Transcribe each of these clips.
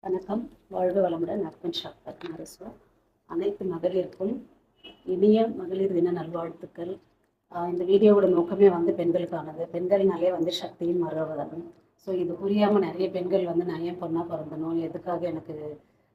வணக்கம். வாழ்க வளமுடன். நற்பன் டாக்டர் நரசு. அனைத்து மகளிருக்கும் இனிய மகளிர் தின நல்வாழ்த்துக்கள். இந்த வீடியோவோட நோக்கமே பெண்களுக்கானது. பெண்கள்னாலே சக்தியும் மறுவதனும். ஸோ இது புரியாமல் நிறைய பெண்கள் நான் ஏன் பொண்ணாக பிறந்தணும், எதுக்காக எனக்கு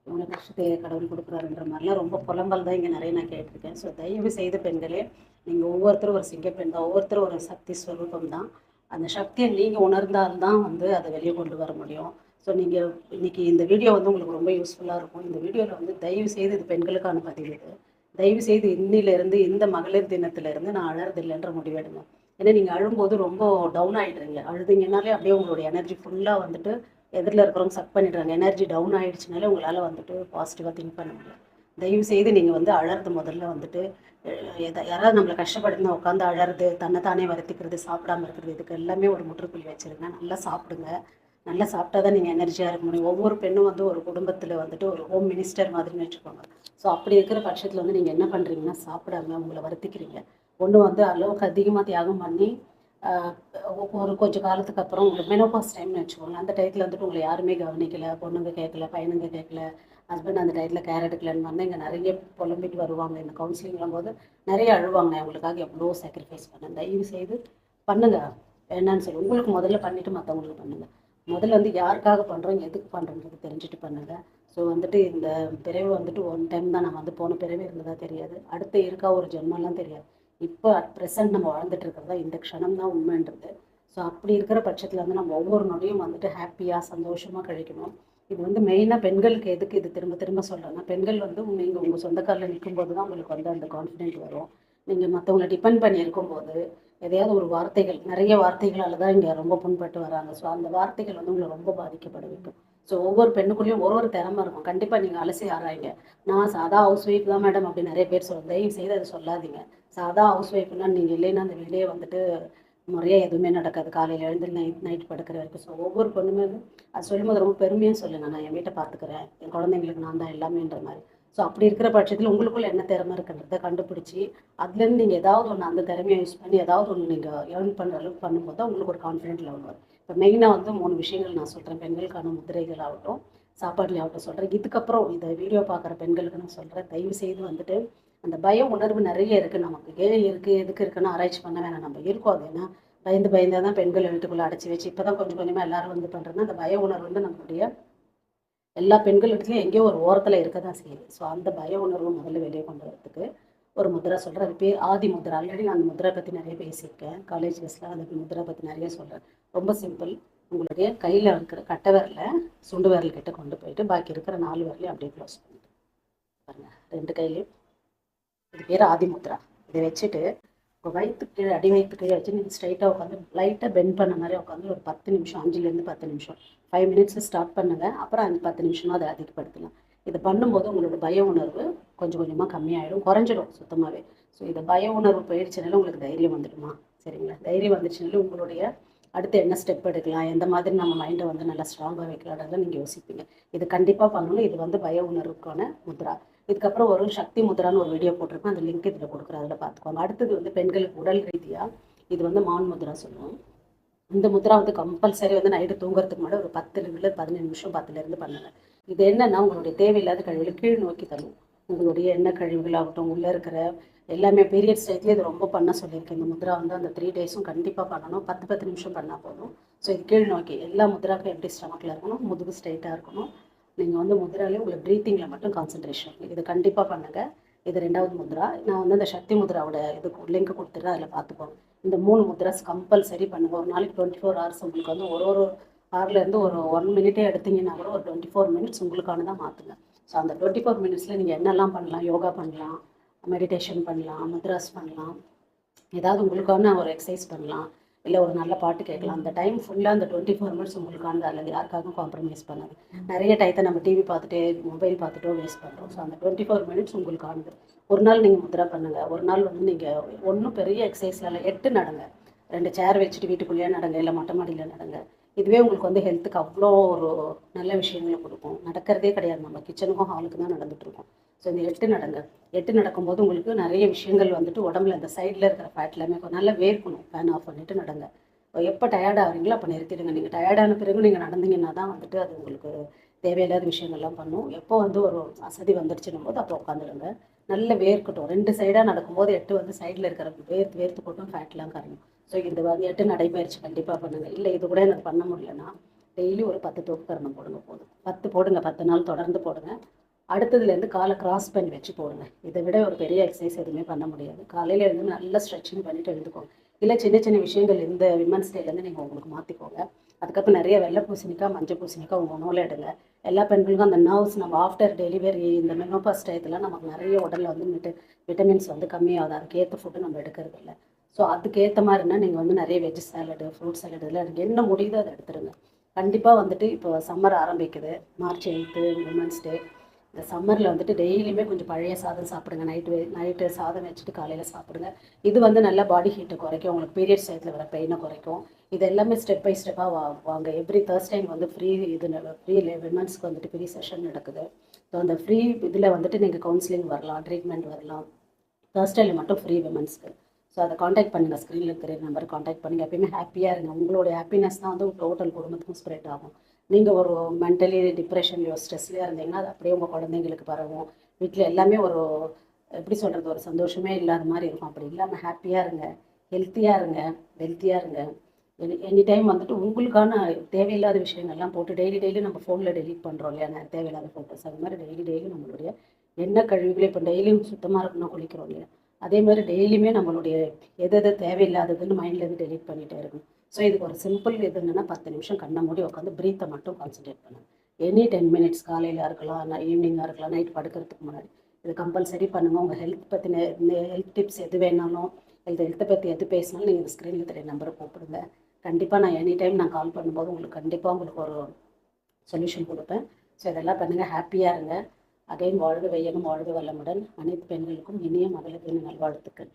இவ்வளோ கஷ்டத்தை கடவுள் கொடுக்குறாருன்ற மாதிரிலாம் ரொம்ப புலம்பல் தான் இங்கே நிறைய நான் கேட்டிருக்கேன். ஸோ தயவு செய்து பெண்களே, நீங்கள் ஒவ்வொருத்தரும் ஒரு சிங்கப்பெண் தான், ஒவ்வொருத்தரும் ஒரு சக்தி ஸ்வரூபம் தான். அந்த சக்தியை நீங்கள் உணர்ந்தால்தான் அதை வெளியே கொண்டு வர முடியும். ஸோ நீங்கள் இன்றைக்கி இந்த வீடியோ உங்களுக்கு ரொம்ப யூஸ்ஃபுல்லாக இருக்கும். இந்த வீடியோவில் தயவு செய்து இது பெண்களுக்கான பதிவு. இது தயவு செய்து இன்னிலிருந்து இந்த மகளிர் தினத்திலிருந்து நான் அழறதில்லைன்ற முடிவெடுங்க. ஏன்னா நீங்கள் அழும்போது ரொம்ப டவுன் ஆகிடுறீங்க. அழுதுங்கனாலே அப்படியே உங்களுடைய எனர்ஜி ஃபுல்லாக எதிரில் இருக்கிறவங்க சக் பண்ணிடுறாங்க. எனர்ஜி டவுன் ஆகிடுச்சுனாலே உங்களால் பாசிட்டிவாக திங்க் பண்ண முடியும். தயவு செய்து நீங்கள் அழறது முதல்ல யாராவது நம்மளை கஷ்டப்படுத்தினா உட்காந்து அழறது, தன்னைத்தானே வருத்திக்கிறது, சாப்பிடாம இருக்கிறது, இதுக்கு எல்லாமே ஒரு முற்றுப்புள்ளி வச்சுருங்க. நல்லா சாப்பிடுங்க. நல்லா சாப்பிட்டா தான் நீங்கள் எனர்ஜியாக இருக்க முடியும். ஒவ்வொரு பெண்ணும் ஒரு குடும்பத்தில் ஒரு ஹோம் மினிஸ்டர் மாதிரின்னு வச்சுக்கோங்க. ஸோ அப்படி இருக்கிற பட்சத்தில் நீங்கள் என்ன பண்ணுறீங்கன்னா, சாப்பிடாம உங்களை வருத்திக்கிறீங்க. ஒன்று அளவுக்கு அதிகமாக தியாகம் பண்ணி ஒரு கொஞ்சம் காலத்துக்கு அப்புறம் உங்களுக்கு மெனோபாஸ் டைம்னு வச்சுக்கோங்க. அந்த டயத்தில் உங்களை யாருமே கவனிக்கலை, பொண்ணுங்க கேட்கல, பையனுங்க கேட்கல, ஹஸ்பண்ட் அந்த டயத்தில் கேர் எடுக்கலன்னு இங்கே நிறைய புலம்பிட்டு வருவாங்க. இந்த கவுன்சிலிங்கும் போது நிறைய அழுவாங்க. அவங்களுக்காக எவ்வளோ சாக்ரிஃபைஸ் பண்ண. தயவு செய்து பண்ணுங்கள். என்னன்னு சொல்லி உங்களுக்கு முதல்ல பண்ணிவிட்டு மற்றவங்களுக்கு பண்ணுங்கள். முதல்ல யாருக்காக பண்ணுறோம், எதுக்கு பண்ணுறோன்றது தெரிஞ்சுட்டு பண்ணுங்கள். ஸோ இந்த பிறவி ஒன் டைம் தான். நம்ம போன பிறவி இருந்ததா தெரியாது, அடுத்து இருக்கா ஒரு ஜென்மெல்லாம் தெரியாது. இப்போ அட் ப்ரெசென்ட் நம்ம வாழ்ந்துட்டு இருக்கிறதா இந்த க்ஷணம் தான் உண்மைன்றது. ஸோ அப்படி இருக்கிற பட்சத்தில் நம்ம ஒவ்வொரு நொடியும் ஹாப்பியாக சந்தோஷமாக கழிக்கணும். இது மெயினாக பெண்களுக்கு எதுக்கு இது திரும்ப திரும்ப சொல்கிறேன்னா, பெண்கள் நீங்கள் உங்கள் சொந்த காலில் நிற்கும்போது தான் உங்களுக்கு அந்த கான்ஃபிடென்ட் வரும். நீங்கள் மற்றவங்களை டிபெண்ட் பண்ணி இருக்கும்போது எதையாவது ஒரு வார்த்தைகள், நிறைய வார்த்தைகளால் தான் இங்கே ரொம்ப புண்பட்டு வராங்க. ஸோ அந்த வார்த்தைகள் உங்களை ரொம்ப பாதிக்கப்பட வைக்கும். ஸோ ஒவ்வொரு பெண்ணுக்குள்ளேயும் ஒரு திறமை இருக்கும். கண்டிப்பாக நீங்கள் அலசி ஆராய்ங்க. நான் சாதா ஹவுஸ் ஒய்ஃப் தான் மேடம் அப்படி நிறைய பேர் சொல்லுங்கள். தயவு செய்து அதை சொல்லாதீங்க. சாதா ஹவுஸ் ஒய்ஃப்னா நீங்கள் இல்லைன்னா அந்த வீடே முறையாக எதுவுமே நடக்காது. காலையில் எழுந்து நைட் படுக்கிற வரைக்கும். ஸோ ஒவ்வொரு பொண்ணுமே அது சொல்லும்போது ரொம்ப பெருமையாக சொல்லுங்கள். நான் என் வீட்டை பார்த்துக்கிறேன், என் குழந்தைங்களுக்கு நான் தான் எல்லாமேன்ற மாதிரி. ஸோ அப்படி இருக்கிற பட்சத்தில் உங்களுக்குள்ள என்ன திறமை இருக்குன்றதை கண்டுபிடிச்சி அதுலேருந்து நீங்கள் ஏதாவது ஒன்று அந்த திறமையை யூஸ் பண்ணி ஏதாவது ஒன்று நீங்கள் ஏர்ன் பண்ணுற அளவுக்கு பண்ணும்போது தான் உங்களுக்கு ஒரு கான்ஃபிடென்ட் லெவல் வரும். இப்போ மெயினாக 3 விஷயங்கள் நான் சொல்கிறேன். பெண்களுக்கான முதிரைகள் ஆகட்டும், சாப்பாடுலேயே ஆகட்டும் சொல்கிறேன். இதுக்கப்புறம் இந்த வீடியோ பார்க்குற பெண்களுக்கு நான் சொல்கிறேன், தயவு செய்து அந்த பய உணர்வு நிறைய இருக்குது நமக்கு. ஏன் இருக்குது, எதுக்கு இருக்குன்னு ஆராய்ச்சி பண்ண வேணாம். நம்ம இருக்கோம். அது ஏன்னா பயந்து தான் பெண்கள் வீட்டுக்குள்ளே அடைச்சி வச்சு இப்போ தான் கொஞ்சம் கொஞ்சமாக எல்லோரும் பண்ணுறதுன்னா அந்த பய உணர்வு நம்மளுடைய எல்லா பெண்களிடத்துலையும் எங்கேயோ ஒரு ஓரத்தில் இருக்க தான் செய்யுது. ஸோ அந்த பய உணர்வு முதல்ல வெளியே கொண்டு வரதுக்கு ஒரு முத்ரா சொல்கிறேன். அது பேர் ஆதி முத்ரா. ஆல்ரெடி நான் அந்த முத்ரா பற்றி நிறைய பேசியிருக்கேன் காலேஜ் டேஸில். அந்த முத்ரா பற்றி நிறைய சொல்கிறேன். ரொம்ப சிம்பிள். உங்களுடைய கையில் இருக்கிற கட்டை விரலில் சுண்டு விரல் கிட்ட கொண்டு போயிட்டு பாக்கி இருக்கிற 4 விரலையும் அப்படியே க்ளோஸ் பண்ணிட்டு பாருங்கள். 2 கையிலையும். இது பேர் ஆதி முத்ரா. இதை வச்சுட்டு உங்கள் வயிற்று கீழே, அடி வயிற்று கீழே வச்சு நீங்கள் ஸ்ட்ரைட்டாக உட்காந்து லைட்டாக பெண்ட் பண்ண மாதிரி உட்காந்து ஒரு 10 நிமிஷம், 5லேருந்து 10 நிமிஷம், 5 மினிட்ஸ் ஸ்டார்ட் பண்ணுங்கள். அப்புறம் 10 நிமிஷமாக அதை அதிகப்படுத்தலாம். இதை பண்ணும்போது உங்களோட பய உணர்வு கொஞ்சம் கொஞ்சமாக கம்மியாகிடும், குறைஞ்சிடும் சுத்தமாகவே. ஸோ இதை பய உணர்வு போயிடுச்சுனாலும் உங்களுக்கு தைரியம் வந்துடுமா? சரிங்களா? தைரியம் வந்துடுச்சுனாலும் உங்களுடைய அடுத்து என்ன ஸ்டெப் எடுக்கலாம், எந்த மாதிரி நம்ம மைண்டை நல்லா ஸ்ட்ராங்காக வைக்கலான்றதை நீங்கள் யோசிப்பீங்க. இது கண்டிப்பாக பண்ணணும். இது பய உணர்வுக்கான முத்ரா. இதுக்கப்புறம் ஒரு சக்தி முத்ரான்னு ஒரு வீடியோ போட்டிருக்கோம். அந்த லிங்க் இதில் கொடுக்குறேன், அதில் பார்த்துக்கோங்க. அடுத்தது பெண்களுக்கு உடல் ரீதியாக இது மான் முத்ரா சொல்லுவோம். இந்த முத்ரா கம்பல்சரி நைட்டு தூங்குறதுக்கு முன்னாடி ஒரு 10லேருந்து 15 நிமிஷம் 10லேருந்து பண்ணுங்க. இது என்னன்னா உங்களுடைய தேவையில்லாத கழிவுகளை கீழ் நோக்கி தள்ளும். உங்களுடைய எண்ணெய் கழிவுகளாகட்டும், உள்ளே இருக்கிற எல்லாமே பீரியட்ஸ் டைத்தில் இது ரொம்ப பண்ண சொல்லியிருக்கேன். இந்த முத்ரா அந்த 3 டேஸும் கண்டிப்பாக பண்ணணும். 10 நிமிஷம் பண்ணால் போதும். ஸோ இது கீழ் நோக்கி எல்லா முத்ராக்கும் எப்படி ஸ்டமக்கில் இருக்கணும், முதுகு ஸ்ட்ரைட்டாக இருக்கணும். நீங்கள் முத்ராலே உங்களுக்கு ப்ரீத்திங்கில் மட்டும் கான்சன்ட்ரேஷன். இது கண்டிப்பாக பண்ணுங்கள். இது 2வது முத்ரா. நான் அந்த சக்தி முத்ராவோட இதுக்கு லிங்க் கொடுத்துட்றேன், அதில் பார்த்துக்கோங்க. இந்த 3 முத்ராஸ் கம்பல்சரி பண்ணுங்கள். ஒரு நாளைக்கு 24 ஹவர்ஸ் உங்களுக்கு ஒரு ஹவர்லேருந்து ஒரு 1 மினிட்டே எடுத்தீங்கன்னா கூட ஒரு 24 மினிட்ஸ் உங்களுக்கானதான் மாற்றுங்க. ஸோ அந்த 24 மினிட்ஸில் நீங்கள் என்னெல்லாம் பண்ணலாம்? யோகா பண்ணலாம், மெடிடேஷன் பண்ணலாம், முத்ராஸ் பண்ணலாம், ஏதாவது உங்களுக்கான ஒரு எக்ஸசைஸ் பண்ணலாம், இல்லை ஒரு நல்ல பாட்டு கேட்கலாம். அந்த டைம் ஃபுல்லாக அந்த 24 மினிட்ஸ் உங்களுக்கானது. அல்லது யாருக்காகவும் காம்ப்ரமைஸ் பண்ணாது. நிறைய டயத்தை நம்ம டிவி பார்த்துட்டு, மொபைல் பார்த்துட்டோ வேஸ்ட் பண்ணுறோம். ஸோ அந்த 24 மினிட்ஸ் உங்களுக்கானது. ஒரு நாள் நீங்கள் முத்ரா பண்ணுங்கள். ஒரு நாள் நீங்கள் ஒன்றும் பெரிய எக்ஸசைஸ்ல 8 நடங்க. 2 சேர் வச்சுட்டு வீட்டுக்குள்ளேயே நடங்க, இல்லை மொட்டை மாடியில் நடங்க. இதுவே உங்களுக்கு ஹெல்த்துக்கு அவ்வளோ ஒரு நல்ல விஷயங்களை கொடுக்கும். நடக்கிறதே கிடையாது. நம்ம கிச்சனுக்கும் ஹாலுக்கு தான் நடந்துகிட்ருக்கோம். ஸோ இந்த 8 நடங்க. 8 நடக்கும்போது உங்களுக்கு நிறைய விஷயங்கள் உடம்புல அந்த சைடில் இருக்கிற ஃபேட் எல்லாமே நல்லா வேர்க்கணும். ஃபேன் ஆஃப் பண்ணிவிட்டு நடங்க. எப்போ டயர்ட் ஆகிறீங்களோ அப்போ நிறுத்திடுங்க. நீங்கள் டயர்டான பிறகு நீங்கள் நடந்தீங்கன்னா தான் அது உங்களுக்கு தேவையில்லாத விஷயங்கள்லாம் பண்ணும். எப்போ வந்து ஒரு அசதி வந்துடுச்சுன்னும் போது அப்போ உட்காந்துடுங்க. நல்ல வேர்க்கட்டும். 2 சைடாக நடக்கும்போது 8 வந்து சைடில் இருக்கிற வேர்த்து வேர்த்து போட்டும் ஃபேட்லாம் கரையும். ஸோ இந்த வந்து 8 நடைப்பயிற்சி கண்டிப்பாக பண்ணுங்கள். இல்லை இது கூட எனக்கு பண்ண முடியலன்னா டெய்லி ஒரு 10 தூக்கு கரணம் போடுங்க போதும். 10 போடுங்க, 10 நாள் தொடர்ந்து போடுங்க. அடுத்ததுலேருந்து காலை கிராஸ் பண்ணி வச்சு போடுங்க. இதை விட ஒரு பெரிய எக்ஸசைஸ் எதுவுமே பண்ண முடியாது. காலையில் எழுந்து நல்லா ஸ்ட்ரெச்சிங் பண்ணிவிட்டு எழுந்துக்கோங்க. இல்லை சின்ன சின்ன விஷயங்கள் இந்த விமன்ஸ் டேலேருந்து நீங்கள் உங்களுக்கு மாற்றிக்கோங்க. அதுக்கப்புறம் நிறைய வெள்ளை பூசணிக்காய், மஞ்சள் பூசணிக்காய் உங்கள் உணவில் எடுங்க. எல்லா பெண்களுக்கும் அந்த நர்வ்ஸ் நம்ம ஆஃப்டர் டெலிவரி இந்த மெனோபாஸ் டயத்தில் நமக்கு நிறைய உடலில் வந்து விட்டமின்ஸ் வந்து கம்மியாகுது. அதுக்கேற்ற ஃபுட்டு நம்ம எடுக்கிறது இல்லை. ஸோ அதுக்கேற்ற மாதிரினா நீங்கள் வந்து நிறைய வெஜ் சாலடு, ஃப்ரூட் சாலடு இதெல்லாம் எனக்கு என்ன முடியுதோ அதை எடுத்துருங்க. கண்டிப்பாக வந்துட்டு இப்போ சம்மர் ஆரம்பிக்குது. March 8 women's day. இந்த சம்மரில் வந்துட்டு டெய்லியுமே கொஞ்சம் பழைய சாதம் சாப்பிடுங்க. நைட்டு சாதம் வச்சுட்டு காலையில் சாப்பிடுங்க. இது வந்து நல்லா பாடி ஹீட்டை குறைக்கும். உங்களுக்கு பீரியட்ஸ் டயத்தில் வர பெயினை குறைக்கும். இது எல்லாமே ஸ்டெப் பை ஸ்டெப்பாக வாங்க. எவ்ரி Thursday வந்து ஃப்ரீ விமன்ஸ்க்கு வந்துட்டு ஃப்ரீ செஷன் நடக்குது. ஸோ அந்த ஃப்ரீ இதில் வந்துட்டு நீங்கள் கவுன்சிலிங் வரலாம், ட்ரீட்மெண்ட் வரலாம். Thursday மட்டும் ஃப்ரீ விமன்ஸ்க்கு. ஸோ அதை காண்டாக்ட் பண்ணுங்கள். ஸ்க்ரீனில் இருக்கிற நம்பர் காண்டாக்ட் பண்ணுங்கள். எப்பயுமே ஹாப்பியாக இருங்க. உங்களுடைய ஹாப்பினஸ் தான் வந்து டோட்டல் குடும்பத்துக்கும் ஸ்ப்ரெட் ஆகும். நீங்கள் ஒரு மென்டலி டிப்ரெஷன்லையோ ஸ்ட்ரெஸ்லையோ இருந்தீங்கன்னா அது அப்படியே உங்கள் குழந்தைங்களுக்கு பரவும். வீட்டில் எல்லாமே ஒரு எப்படி சொல்கிறது, ஒரு சந்தோஷமே இல்லாத மாதிரி இருக்கும். அப்படி இல்லாமல் ஹாப்பியாக இருங்க, ஹெல்த்தியாக இருங்க, வெல்த்தியாக இருங்க. எனி டைம் வந்துட்டு உங்களுக்கான தேவையில்லாத விஷயங்கள்லாம் போட்டு டெய்லி நம்ம ஃபோனில் டெலீட் பண்ணுறோம் இல்லையா, தேவையில்லாத ஃபோட்டோஸ். அது மாதிரி டெய்லி நம்மளுடைய எண்ணெய் கழிவுகளே இப்போ டெய்லியும் சுத்தமாக இருக்கணும், குளிக்கிறோம் இல்லையா, அதே மாதிரி டெய்லியுமே நம்மளுடைய எது தேவையில்லாததுன்னு மைண்ட்லேருந்து டெலீட் பண்ணிகிட்டே இருக்கணும். ஸோ இதுக்கு ஒரு சிம்பிள் இது என்னென்னா 10 நிமிஷம் கண்ணை மூடி உட்காந்து ப்ரீத்தை மட்டும் கான்சன்ட்ரேட் பண்ணுங்கள். எனி 10 மினிட்ஸ், காலையில் இருக்கலாம், ஈவினிங்காக இருக்கலாம், நைட் படுக்கிறதுக்கு முன்னாடி இது கம்பல்சரி பண்ணுங்கள். உங்கள் ஹெல்த் பற்றின ஹெல்த் டிப்ஸ் எது வேணாலும், ஹெல்த்தை பற்றி எது பேசினாலும் நீங்கள் ஸ்க்ரீனில் தெரிய நம்பரை கூப்பிடுங்க. கண்டிப்பாக நான் எனி டைம் நான் கால் பண்ணும்போது உங்களுக்கு ஒரு சொல்யூஷன் கொடுப்பேன். ஸோ இதெல்லாம் பண்ணுங்கள், ஹாப்பியாக இருங்க. அகைன் வாழ்க வையகம், வாழ்க வளமுடன். அனைத்து பெண்களுக்கும் இனிய மகளிர் தின நல்வாழ்த்துக்கள்.